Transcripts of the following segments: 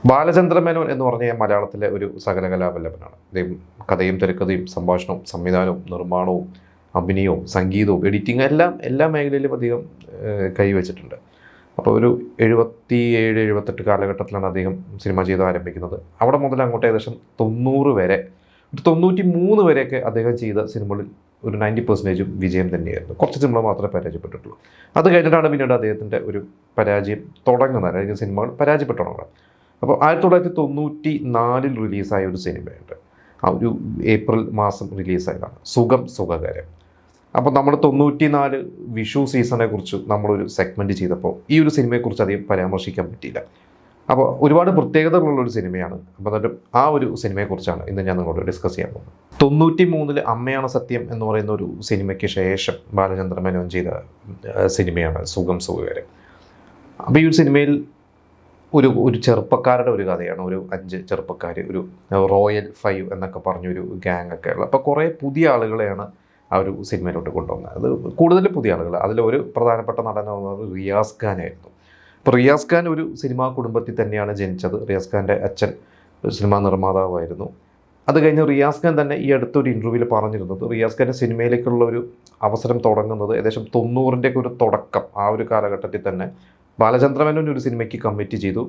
ബാലചന്ദ്ര മേനോൻ എന്ന് പറഞ്ഞ മലയാളത്തിലെ ഒരു സകലകലാവല്ലഭനാണ്. അദ്ദേഹം കഥയും തിരക്കഥയും സംഭാഷണവും സംവിധാനവും നിർമ്മാണവും അഭിനയവും സംഗീതവും എഡിറ്റിംഗ് എല്ലാ മേഖലയിലും അധികം കൈവച്ചിട്ടുണ്ട്. അപ്പോൾ ഒരു 77-78 കാലഘട്ടത്തിലാണ് അദ്ദേഹം സിനിമ ചെയ്ത് ആരംഭിക്കുന്നത്. അവിടെ മുതൽ അങ്ങോട്ട് ഏകദേശം 90 വരെ, ഒരു 93 വരെയൊക്കെ അദ്ദേഹം ചെയ്ത സിനിമകളിൽ ഒരു 90% വിജയം തന്നെയായിരുന്നു. കുറച്ച് സിനിമ മാത്രമേ പരാജയപ്പെട്ടിട്ടുള്ളൂ. അത് കഴിഞ്ഞിട്ടാണ് പിന്നീട് അദ്ദേഹത്തിൻ്റെ ഒരു പരാജയം തുടങ്ങുന്നത്, അല്ലെങ്കിൽ സിനിമകൾ പരാജയപ്പെട്ടു തുടങ്ങുന്നത്. അപ്പോൾ 1994 റിലീസായ ഒരു സിനിമയുണ്ട്. ആ ഒരു ഏപ്രിൽ മാസം റിലീസായതാണ് സുഖം സുഖകരം. അപ്പോൾ നമ്മൾ 94 വിഷു സീസണെ കുറിച്ച് നമ്മളൊരു സെഗ്മെൻറ്റ് ചെയ്തപ്പോൾ ഈ ഒരു സിനിമയെക്കുറിച്ച് അധികം പരാമർശിക്കാൻ പറ്റിയില്ല. അപ്പോൾ ഒരുപാട് പ്രത്യേകതകളുള്ളൊരു സിനിമയാണ്. അപ്പോൾ എന്നിട്ടും ആ ഒരു സിനിമയെക്കുറിച്ചാണ് ഇന്ന് ഞാൻ നിങ്ങളോട് ഡിസ്കസ് ചെയ്യാൻ പോകുന്നത്. 93 അമ്മയാണ് സത്യം എന്ന് പറയുന്ന ഒരു സിനിമയ്ക്ക് ശേഷം ബാലചന്ദ്ര മേനോൻ ചെയ്ത സിനിമയാണ് സുഖം സുഖകരം. അപ്പോൾ ഈ ഒരു സിനിമയിൽ ഒരു ചെറുപ്പക്കാരുടെ ഒരു കഥയാണ്. ഒരു 5 ചെറുപ്പക്കാർ, ഒരു റോയൽ 5 എന്നൊക്കെ പറഞ്ഞൊരു ഗ്യാങ് ഒക്കെ ഉള്ളത്. അപ്പോൾ കുറേ പുതിയ ആളുകളെയാണ് ആ ഒരു സിനിമയിലോട്ട് കൊണ്ടുവന്നത്. അത് കൂടുതൽ പുതിയ ആളുകൾ. അതിലൊരു പ്രധാനപ്പെട്ട നടൻ റിയാസ് ഖാൻ ആയിരുന്നു. അപ്പോൾ റിയാസ് ഖാൻ ഒരു സിനിമാ കുടുംബത്തിൽ തന്നെയാണ് ജനിച്ചത്. റിയാസ് ഖാൻ്റെ അച്ഛൻ ഒരു സിനിമാ നിർമ്മാതാവായിരുന്നു. അത് കഴിഞ്ഞ് റിയാസ് ഖാൻ തന്നെ ഈ അടുത്തൊരു ഇൻ്റർവ്യൂവിൽ പറഞ്ഞിരുന്നത് റിയാസ് ഖാൻ്റെ സിനിമയിലേക്കുള്ള ഒരു അവസരം തുടങ്ങുന്നത് ഏകദേശം 90-ൻ്റെയൊക്കെ ഒരു തുടക്കം, ആ ഒരു കാലഘട്ടത്തിൽ തന്നെ ബാലചന്ദ്ര മേനോൻ ഒരു സിനിമയ്ക്ക് കമ്മിറ്റ് ചെയ്തു.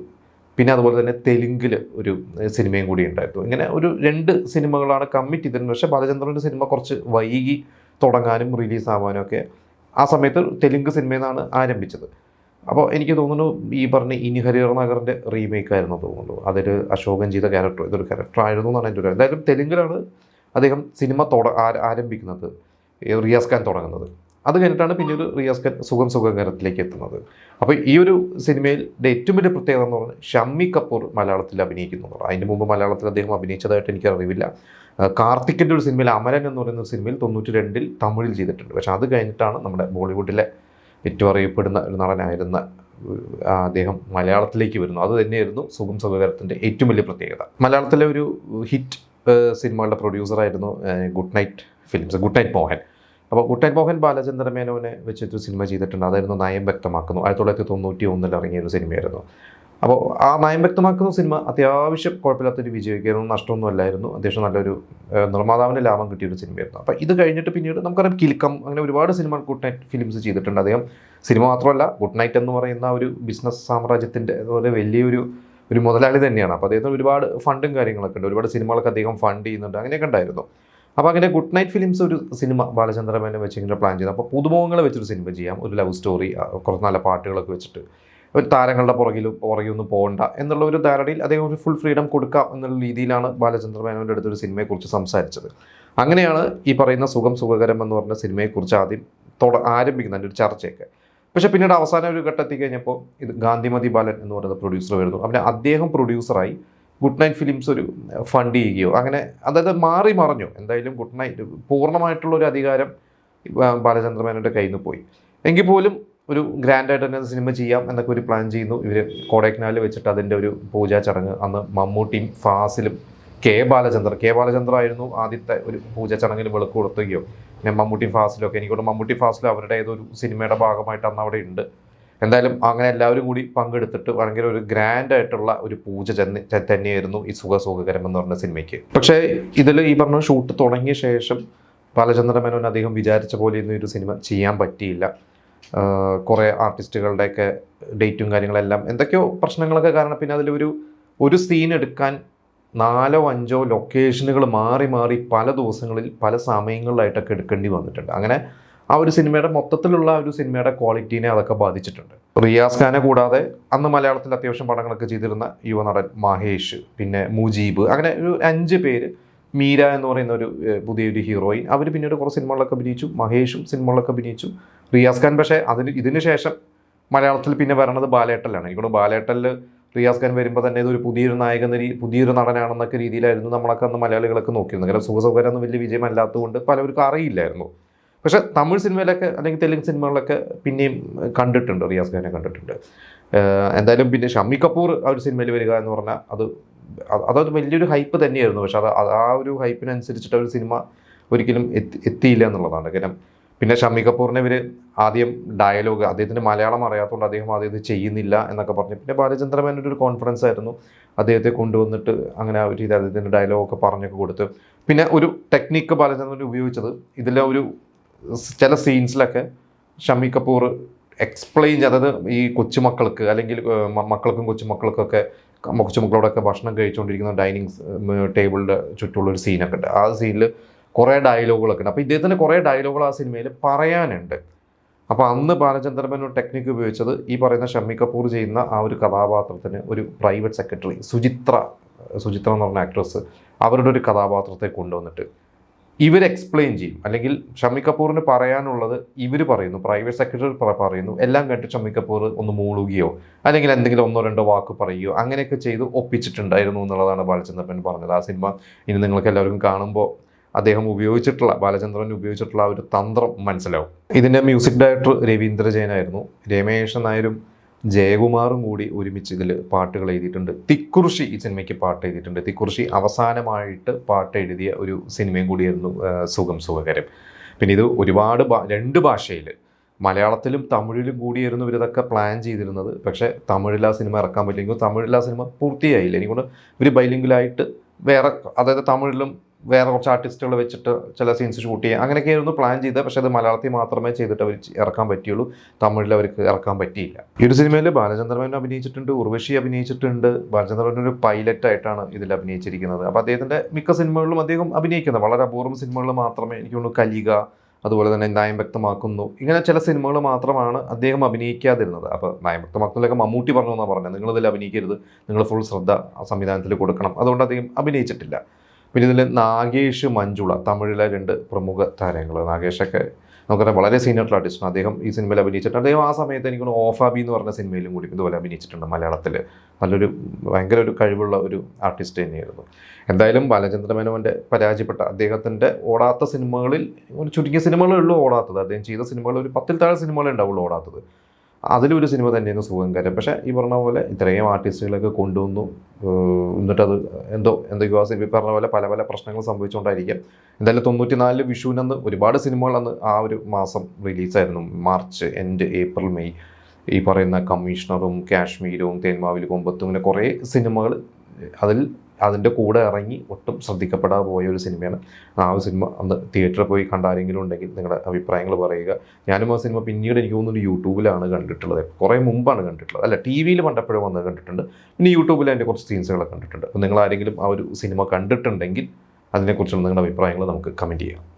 പിന്നെ അതുപോലെ തന്നെ തെലുങ്കിൽ ഒരു സിനിമയും കൂടി ഉണ്ടായിരുന്നു. ഇങ്ങനെ ഒരു 2 സിനിമകളാണ് കമ്മിറ്റ് ചെയ്തിരുന്നത്. പക്ഷേ ബാലചന്ദ്രൻ്റെ സിനിമ കുറച്ച് വൈകി തുടങ്ങാനും റിലീസാവാനും ഒക്കെ ആ സമയത്ത് തെലുങ്ക് സിനിമയിൽ നിന്നാണ് ആരംഭിച്ചത്. അപ്പോൾ എനിക്ക് തോന്നുന്നു ഈ പറഞ്ഞ ഇനി ഹരിഹർ നഗറിൻ്റെ റീമേക്കായിരുന്നു തോന്നുന്നു. അതിൽ അശോകൻ ചെയ്ത ഇതൊരു ക്യാരക്ടർ ആയിരുന്നു എന്നാണ് എൻ്റെ ഒരു. എന്തായാലും തെലുങ്കിലാണ് അദ്ദേഹം സിനിമ ആരംഭിക്കുന്നത്, റിയാസ് ഖാൻ തുടങ്ങുന്നത്. അത് കഴിഞ്ഞിട്ടാണ് പിന്നീട് റിയാസ് ഖാൻ സുഖം സുഖകരത്തിലേക്ക് എത്തുന്നത്. അപ്പോൾ ഈ ഒരു സിനിമയുടെ ഏറ്റവും വലിയ പ്രത്യേകത എന്ന് പറഞ്ഞാൽ ഷമ്മി കപൂർ മലയാളത്തിൽ അഭിനയിക്കുന്നുണ്ട്. അതിന് മുമ്പ് മലയാളത്തിൽ അദ്ദേഹം അഭിനയിച്ചതായിട്ട് എനിക്ക് അറിവില്ല. കാർത്തിക്കിൻ്റെ ഒരു സിനിമയിൽ അമരൻ എന്ന് പറയുന്ന സിനിമയിൽ 92 തമിഴിൽ ചെയ്തിട്ടുണ്ട്. പക്ഷേ അത് കഴിഞ്ഞിട്ടാണ് നമ്മുടെ ബോളിവുഡിലെ ഏറ്റവും അറിയപ്പെടുന്ന ഒരു നടനായിരുന്ന അദ്ദേഹം മലയാളത്തിലേക്ക് വരുന്നു. അത് തന്നെയായിരുന്നു സുഖം സുഖകരത്തിൻ്റെ ഏറ്റവും വലിയ പ്രത്യേകത. മലയാളത്തിലെ ഒരു ഹിറ്റ് സിനിമകളുടെ പ്രൊഡ്യൂസറായിരുന്നു ഗുഡ് നൈറ്റ് മോഹൻ. അപ്പോൾ ഗുഡ് നൈറ്റ് മോഹൻ ബാലചന്ദ്ര മേനോനെ വെച്ചിട്ട് സിനിമ ചെയ്തിട്ടുണ്ട്. അതായിരുന്നു നയം വ്യക്തമാക്കുന്നു. 1991 ഇറങ്ങിയ ഒരു സിനിമയായിരുന്നു. അപ്പോൾ ആ നയം വ്യക്തമാക്കുന്ന സിനിമ അത്യാവശ്യം കുഴപ്പമില്ലാത്തൊരു വിജയിക്കായിരുന്നു, നഷ്ടമൊന്നും അല്ലായിരുന്നു. അത്യാവശ്യം നല്ലൊരു നിർമ്മാതാവിന് ലാഭം കിട്ടിയൊരു സിനിമയായിരുന്നു. അപ്പോൾ ഇത് കഴിഞ്ഞിട്ട് പിന്നീട് നമുക്കറിയാം കിൽക്കം, അങ്ങനെ ഒരുപാട് സിനിമ ഗുഡ് നൈറ്റ് ഫിലിംസ് ചെയ്തിട്ടുണ്ട്. അദ്ദേഹം സിനിമ മാത്രമല്ല, ഗുഡ് നൈറ്റ് എന്ന് പറയുന്ന ഒരു ബിസിനസ് സാമ്രാജ്യത്തിൻ്റെ അതുപോലെ വലിയൊരു മുതലാളി തന്നെയാണ്. അപ്പോൾ അദ്ദേഹത്തിന് ഒരുപാട് ഫണ്ടും കാര്യങ്ങളൊക്കെ ഉണ്ട്, ഒരുപാട് സിനിമകളൊക്കെ അദ്ദേഹം ഫണ്ട് ചെയ്യുന്നുണ്ട്, അങ്ങനെയൊക്കെ ഉണ്ടായിരുന്നു. അപ്പോൾ അങ്ങനെ ഗുഡ് നൈറ്റ് ഫിലിംസ് ഒരു സിനിമ ബാലചന്ദ്ര മേനോൻ വെച്ചിങ്ങനെ പ്ലാൻ ചെയ്തു. അപ്പോൾ പുതുമുഖങ്ങളെ വെച്ചൊരു സിനിമ ചെയ്യാം, ഒരു ലവ് സ്റ്റോറി, കുറച്ച് നല്ല പാട്ടുകളൊക്കെ വെച്ചിട്ട് ഒരു താരങ്ങളുടെ പുറകിലൊന്നും പോകണ്ട എന്നുള്ള ഒരു ധാരണയിൽ അദ്ദേഹം ഒരു ഫുൾ ഫ്രീഡം കൊടുക്കാം എന്നുള്ള രീതിയിലാണ് ബാലചന്ദ്ര മേനോൻ്റെ അടുത്തൊരു സിനിമയെക്കുറിച്ച് സംസാരിച്ചത്. അങ്ങനെയാണ് ഈ പറയുന്ന സുഖം സുഖകരം എന്ന് പറഞ്ഞ സിനിമയെക്കുറിച്ച് ആദ്യം ആരംഭിക്കുന്നതിൻ്റെ ഒരു ചർച്ചയൊക്കെ. പക്ഷേ പിന്നീട് അവസാനം ഒരു ഘട്ടത്തിൽ കഴിഞ്ഞപ്പോൾ ഇത് ഗാന്ധിമതി ബാലൻ എന്ന് പറയുന്ന പ്രൊഡ്യൂസർ വരുന്നു. അവനെ അദ്ദേഹം പ്രൊഡ്യൂസറായി ഗുഡ് നൈറ്റ് ഫിലിംസ് ഒരു ഫണ്ട് ചെയ്യുകയോ അങ്ങനെ, അതായത് മാറി മറിഞ്ഞു. എന്തായാലും ഗുഡ് നൈറ്റ് പൂർണ്ണമായിട്ടുള്ളൊരു അധികാരം ബാലചന്ദ്ര മേനോൻ്റെ കയ്യിൽ നിന്ന് പോയി. എങ്കിൽ പോലും ഒരു ഗ്രാൻഡായിട്ട് തന്നെ സിനിമ ചെയ്യാം എന്നൊക്കെ ഒരു പ്ലാൻ ചെയ്യുന്നു. ഇവർ കൊടൈക്കനാലിൽ വെച്ചിട്ട് അതിൻ്റെ ഒരു പൂജാ ചടങ്ങ്, അന്ന് മമ്മൂട്ടിയും ഫാസിലും കെ ബാലചന്ദ്ര ആയിരുന്നു ആദ്യത്തെ ഒരു പൂജാ ചടങ്ങിൽ വിളക്ക് കൊടുത്തുകയോ. പിന്നെ മമ്മൂട്ടിയും ഫാസിലും ഒക്കെ, എനിക്കോട് മമ്മൂട്ടി ഫാസിലും അവരുടെ ഏതൊരു സിനിമയുടെ ഭാഗമായിട്ട് അന്ന് അവിടെ ഉണ്ട്. എന്തായാലും അങ്ങനെ എല്ലാവരും കൂടി പങ്കെടുത്തിട്ട് ഭയങ്കര ഒരു ഗ്രാൻഡായിട്ടുള്ള ഒരു പൂജ തന്നെയായിരുന്നു ഈ സുഖകരം എന്ന് പറഞ്ഞ സിനിമയ്ക്ക്. പക്ഷേ ഇതിൽ ഈ പറഞ്ഞ ഷൂട്ട് തുടങ്ങിയ ശേഷം ബാലചന്ദ്ര മേനോൻ അദ്ദേഹം വിചാരിച്ച പോലെ ഒന്നും ഒരു സിനിമ ചെയ്യാൻ പറ്റിയില്ല. കുറേ ആർട്ടിസ്റ്റുകളുടെയൊക്കെ ഡേറ്റും കാര്യങ്ങളെല്ലാം എന്തൊക്കെയോ പ്രശ്നങ്ങളൊക്കെ കാരണം പിന്നെ അതിലൊരു സീൻ എടുക്കാൻ 4-5 ലൊക്കേഷനുകൾ മാറി പല ദിവസങ്ങളിൽ പല സമയങ്ങളിലായിട്ടൊക്കെ എടുക്കേണ്ടി വന്നിട്ടുണ്ട്. അങ്ങനെ ആ ഒരു സിനിമയുടെ മൊത്തത്തിലുള്ള ഒരു സിനിമയുടെ ക്വാളിറ്റീനെ അതൊക്കെ ബാധിച്ചിട്ടുണ്ട്. റിയാസ് ഖാനെ കൂടാതെ അന്ന് മലയാളത്തിൽ അത്യാവശ്യം പടങ്ങളൊക്കെ ചെയ്തിരുന്ന യുവനടൻ മഹേഷ്, പിന്നെ മുജീബ്, അങ്ങനെ ഒരു 5 പേര്, മീര എന്ന് പറയുന്ന ഒരു പുതിയൊരു ഹീറോയിൻ, അവർ പിന്നീട് കുറേ സിനിമകളിലൊക്കെ അഭിനയിച്ചു. മഹേഷും സിനിമകളിലൊക്കെ അഭിനയിച്ചു. റിയാസ് ഖാൻ പക്ഷേ ഇതിന് ശേഷം മലയാളത്തിൽ പിന്നെ വരണത് ബാലേട്ടലാണ്. ഇവിടെ ബാലേട്ടലിൽ റിയാസ് ഖാൻ വരുമ്പോൾ തന്നെ ഇതൊരു പുതിയൊരു നടനാണെന്നൊക്കെ രീതിയിലായിരുന്നു നമ്മളൊക്കെ അന്ന് മലയാളികളൊക്കെ നോക്കിയിരുന്നത്. കാരണം സുഖകരം ഒന്നും വലിയ വിജയമല്ലാത്തതുകൊണ്ട് പലവർക്കും അറിയില്ലായിരുന്നു. പക്ഷേ തമിഴ് സിനിമയിലൊക്കെ അല്ലെങ്കിൽ തെലുങ്ക് സിനിമകളിലൊക്കെ പിന്നെയും കണ്ടിട്ടുണ്ട്, റിയാസ് ഖാനെ കണ്ടിട്ടുണ്ട്. എന്തായാലും പിന്നെ ഷമ്മി കപൂർ ആ ഒരു സിനിമയിൽ വരിക എന്ന് പറഞ്ഞാൽ അതൊരു വലിയൊരു ഹൈപ്പ് തന്നെയായിരുന്നു. പക്ഷെ ആ ഒരു ഹൈപ്പിനനുസരിച്ചിട്ട് ഒരു സിനിമ ഒരിക്കലും എത്തിയില്ല എന്നുള്ളതാണ്. കാരണം പിന്നെ ഷമ്മി കപൂറിനെ ഇവർ ആദ്യം ഡയലോഗ് അദ്ദേഹത്തിന് മലയാളം അറിയാത്തതുകൊണ്ട് അദ്ദേഹം ആദ്യം ഇത് ചെയ്യുന്നില്ല എന്നൊക്കെ പറഞ്ഞു. പിന്നെ ബാലചന്ദ്ര മേനോൻ്റെ ഒരു കോൺഫിഡൻസ് ആയിരുന്നു അദ്ദേഹത്തെ കൊണ്ടുവന്നിട്ട് അങ്ങനെ ആ ഒരു രീതി അദ്ദേഹത്തിൻ്റെ ഡയലോഗൊക്കെ പറഞ്ഞൊക്കെ കൊടുത്ത്. പിന്നെ ഒരു ടെക്നിക്ക് ബാലചന്ദ്രൻ ഉപയോഗിച്ചത് ഇതിലെ ഒരു ചില സീൻസിലൊക്കെ ഷമ്മി കപൂർ എക്സ്പ്ലെയിൻ, അതായത് ഈ കൊച്ചുമക്കൾക്ക് അല്ലെങ്കിൽ മക്കൾക്കും കൊച്ചുമക്കൾക്കൊക്കെ കൊച്ചുമക്കളോടൊക്കെ ഭക്ഷണം കഴിച്ചുകൊണ്ടിരിക്കുന്ന ഡൈനിങ് ടേബിളിൻ്റെ ചുറ്റുമുള്ളൊരു സീനൊക്കെ ഉണ്ട്. ആ സീനിൽ കുറേ ഡയലോഗുകളൊക്കെ ഉണ്ട്. അപ്പോൾ ഇദ്ദേഹത്തിന് കുറേ ഡയലോഗുകൾ ആ സിനിമയിൽ പറയാനുണ്ട്. അപ്പോൾ അന്ന് ബാലചന്ദ്രൻ മേനോൻ ടെക്നിക്ക് ഉപയോഗിച്ചത് ഈ പറയുന്ന ഷമ്മി കപൂർ ചെയ്യുന്ന ആ ഒരു കഥാപാത്രത്തിന് ഒരു പ്രൈവറ്റ് സെക്രട്ടറി സുചിത്ര എന്ന് പറഞ്ഞ ആക്ട്രസ്, അവരുടെ ഒരു കഥാപാത്രത്തെ കൊണ്ടുവന്നിട്ട് ഇവർ എക്സ്പ്ലെയിൻ ചെയ്യും. അല്ലെങ്കിൽ ഷമ്മി കപൂറിന് പറയാനുള്ളത് ഇവർ പറയുന്നു, പ്രൈവറ്റ് സെക്രട്ടറി പറയുന്നു. എല്ലാം കേട്ട് ഷമ്മി കപൂർ ഒന്ന് മൂളുകയോ അല്ലെങ്കിൽ എന്തെങ്കിലും 1-2 വാക്ക് പറയുകയോ അങ്ങനെയൊക്കെ ചെയ്ത് ഒപ്പിച്ചിട്ടുണ്ടായിരുന്നു എന്നുള്ളതാണ് ബാലചന്ദ്രൻ മേനോൻ പറഞ്ഞത്. ആ സിനിമ ഇനി നിങ്ങൾക്ക് എല്ലാവർക്കും കാണുമ്പോൾ അദ്ദേഹം ബാലചന്ദ്രൻ ഉപയോഗിച്ചിട്ടുള്ള ആ ഒരു തന്ത്രം മനസ്സിലാവും. ഇതിൻ്റെ മ്യൂസിക് ഡയറക്ടർ രവീന്ദ്ര ജെയിനായിരുന്നു. രമേശൻ നായരും ജയകുമാറും കൂടി ഒരുമിച്ച് ഇതിൽ പാട്ടുകൾ എഴുതിയിട്ടുണ്ട്. തിക്കുറിശി ഈ സിനിമയ്ക്ക് പാട്ട് എഴുതിയിട്ടുണ്ട്. തിക്കുറിശി അവസാനമായിട്ട് പാട്ട് എഴുതിയ ഒരു സിനിമയും കൂടിയായിരുന്നു സുഖം സുഖകരം. പിന്നെ ഇത് ഒരുപാട് 2 ഭാഷയിൽ, മലയാളത്തിലും തമിഴിലും കൂടിയായിരുന്നു ഇവരിതൊക്കെ പ്ലാൻ ചെയ്തിരുന്നത്. പക്ഷേ തമിഴിൽ ആ സിനിമ ഇറക്കാൻ പറ്റില്ലെങ്കിൽ തമിഴിൽ ആ സിനിമ പൂർത്തിയായില്ല. എനിക്കൊണ്ട് ഇവർ ബൈലിംഗുലായിട്ട് വേറെ, അതായത് തമിഴിലും വേറെ കുറച്ച് ആർട്ടിസ്റ്റുകൾ വെച്ചിട്ട് ചില സീൻസ് ഷൂട്ട് ചെയ്യുക അങ്ങനെയൊക്കെയായിരുന്നു പ്ലാൻ ചെയ്തത്. പക്ഷേ അത് മലയാളത്തിൽ മാത്രമേ ചെയ്തിട്ട് അവർ ഇറക്കാൻ പറ്റുള്ളൂ, തമിഴിൽ അവർക്ക് ഇറക്കാൻ പറ്റിയില്ല. ഈ ഒരു സിനിമയിൽ ബാലചന്ദ്രൻ മേനോൻ അഭിനയിച്ചിട്ടുണ്ട്, ഉർവശി അഭിനയിച്ചിട്ടുണ്ട്. ബാലചന്ദ്രൻ മേനോൻ ഒരു പൈലറ്റായിട്ടാണ് ഇതിൽ അഭിനയിച്ചിരിക്കുന്നത്. അപ്പോൾ അദ്ദേഹത്തിൻ്റെ മിക്ക സിനിമകളിലും അദ്ദേഹം അഭിനയിക്കുന്നത്, വളരെ അപൂർവം സിനിമകളിൽ മാത്രമേ, എനിക്ക് തോന്നുന്നു കലിക, അതുപോലെ തന്നെ ന്യായം വ്യക്തമാക്കുന്നു, ഇങ്ങനെ ചില സിനിമകൾ മാത്രമാണ് അദ്ദേഹം അഭിനയിക്കാതിരുന്നത്. അപ്പോൾ ന്യായം വ്യക്തമാക്കുന്നതിലൊക്കെ മമ്മൂട്ടി പറഞ്ഞു എന്നാണ് പറഞ്ഞത്, നിങ്ങളിതിൽ അഭിനയിക്കരുത്, നിങ്ങൾ ഫുൾ ശ്രദ്ധ സംവിധാനത്തിൽ കൊടുക്കണം. അതുകൊണ്ട് അദ്ദേഹം അഭിനയിച്ചിട്ടില്ല. പിന്നെ ഇതിൽ നാഗേഷ്, മഞ്ജുള, തമിഴിലെ 2 പ്രമുഖ താരങ്ങൾ. നാഗേഷൊക്കെ നമുക്കറിയാം വളരെ സീനിയർ ആർട്ടിസ്റ്റാണ്. അദ്ദേഹം ഈ സിനിമയിൽ അഭിനയിച്ചിട്ടുണ്ട്. അദ്ദേഹം ആ സമയത്ത് എനിക്ക് ഓഫാബി എന്ന് പറഞ്ഞ സിനിമയിലും കൂടി ഇതുപോലെ അഭിനയിച്ചിട്ടുണ്ട്. മലയാളത്തിൽ ഭയങ്കര ഒരു കഴിവുള്ള ഒരു ആർട്ടിസ്റ്റ് തന്നെയായിരുന്നു. എന്തായാലും ബാലചന്ദ്ര മേനോൻ്റെ പരാജയപ്പെട്ട, അദ്ദേഹത്തിൻ്റെ ഓടാത്ത സിനിമകളിൽ ഒരു ചുരുങ്ങിയ സിനിമകളേ ഉള്ളൂ ഓടാത്തത്. അദ്ദേഹം ചെയ്ത സിനിമകൾ ഒരു 10-ൽ താഴെ സിനിമകളേ ഉണ്ടാവുള്ളൂ ഓടാത്തത്. അതിലൊരു സിനിമ തന്നെയായിരുന്നു സുഖകരം. പക്ഷേ ഈ പറഞ്ഞ പോലെ ഇത്രയും ആർട്ടിസ്റ്റുകളൊക്കെ കൊണ്ടുവന്നു, എന്നിട്ടത് എന്തൊക്കെയോ ഈ പറഞ്ഞ പോലെ പല പല പ്രശ്നങ്ങൾ സംഭവിച്ചുകൊണ്ടായിരിക്കാം. എന്തായാലും 94 വിഷുവിനന്ന് ഒരുപാട് സിനിമകൾ അന്ന് ആ ഒരു മാസം റിലീസായിരുന്നു. March end, April, May. ഈ പറയുന്ന കമ്മീഷണറും കാശ്മീരും തേന്മാവിൽ കൊമ്പത്തും ഇങ്ങനെ കുറേ സിനിമകൾ അതിൻ്റെ കൂടെ ഇറങ്ങി ഒട്ടും ശ്രദ്ധിക്കപ്പെടാതെ പോയ ഒരു സിനിമയാണ്. ആ ഒരു സിനിമ അന്ന് തിയേറ്ററിൽ പോയി കണ്ട ആരെങ്കിലും ഉണ്ടെങ്കിൽ നിങ്ങളുടെ അഭിപ്രായങ്ങൾ പറയുക. ഞാനും ആ സിനിമ പിന്നീട് എനിക്ക് തോന്നുന്നു യൂട്യൂബിലാണ് കണ്ടിട്ടുള്ളത്. കുറേ മുമ്പാണ് കണ്ടിട്ടുള്ളത്, അല്ല ടി വിയിൽ പണ്ടപ്പോഴും വന്ന് കണ്ടിട്ടുണ്ട്. പിന്നെ യൂട്യൂബിൽ അതിൻ്റെ കുറച്ച് സീൻസുകളൊക്കെ കണ്ടിട്ടുണ്ട്. അപ്പോൾ നിങ്ങൾ ആരെങ്കിലും ആ ഒരു സിനിമ കണ്ടിട്ടുണ്ടെങ്കിൽ അതിനെക്കുറിച്ചുള്ള നിങ്ങളുടെ അഭിപ്രായങ്ങൾ നമുക്ക് കമൻറ്റ് ചെയ്യാം.